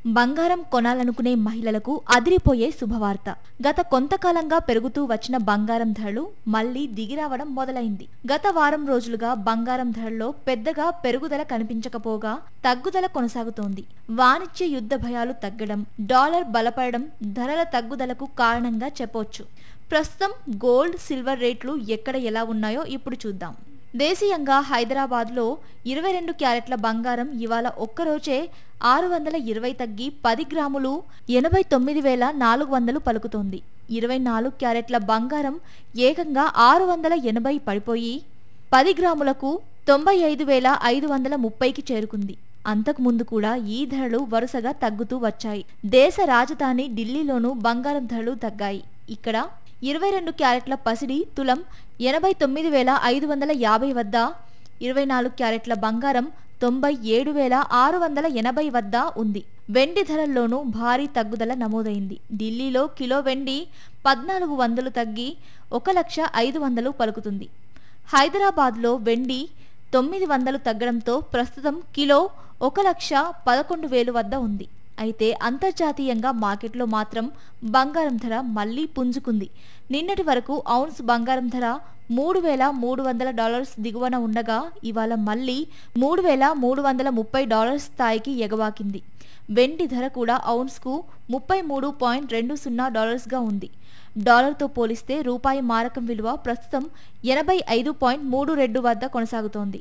బంగారం కొనాలనుకునే మహిళలకు అదిరిపోయే శుభవార్త. గత కొంతకాలంగా పెరుగుతూ వచ్చిన బంగారం ధరలు మళ్లీ దిగిరావడం మొదలైంది. గత వారం రోజులుగా బంగారం ధరల్లో పెద్దగా పెరుగుదల కనిపించకపోగా తగ్గుదల కొనసాగుతోంది. వాణిజ్య యుద్ధ భయాలు తగ్గడం, డాలర్ బలపడడం ధరల తగ్గుదలకు కారణంగా చెప్పొచ్చు. ప్రస్తుతం గోల్డ్, సిల్వర్ రేట్లు ఎక్కడ ఎలా ఉన్నాయో ఇప్పుడు చూద్దాం. దేశీయంగా హైదరాబాద్లో 22 క్యారెట్ల బంగారం ఇవాళ ఒక్కరోజే 620 తగ్గి 10 గ్రాములు 89,400 పలుకుతోంది. 24 క్యారెట్ల బంగారం ఏకంగా 680 పడిపోయి 10 గ్రాములకు 95,530కి చేరుకుంది. అంతకుముందు కూడా ఈ ధరలు వరుసగా తగ్గుతూ వచ్చాయి. దేశ రాజధాని ఢిల్లీలోనూ బంగారం ధరలు తగ్గాయి. ఇక్కడ 22 క్యారెట్ల పసిడి తులం 89,550 వద్ద, 24 క్యారెట్ల బంగారం 97,680 వద్ద ఉంది. వెండి ధరల్లోనూ భారీ తగ్గుదల నమోదైంది. ఢిల్లీలో కిలో వెండి 1,400 తగ్గి 1,05,000 పలుకుతుంది. హైదరాబాద్లో వెండి 900 తగ్గడంతో ప్రస్తుతం కిలో 1,11,000 వద్ద ఉంది. అయితే అంతర్జాతీయంగా మార్కెట్లో మాత్రం బంగారం ధర మళ్లీ పుంజుకుంది. నిన్నటి వరకు ఔన్స్ బంగారం ధర $3,300 దిగువన ఉండగా ఇవాళ మళ్లీ $3,330 స్థాయికి ఎగవాకింది. వెండి ధర కూడా ఔన్స్కు $33.20గా ఉంది. డాలర్తో పోలిస్తే రూపాయి మారకం విలువ ప్రస్తుతం 85.32 వద్ద కొనసాగుతోంది.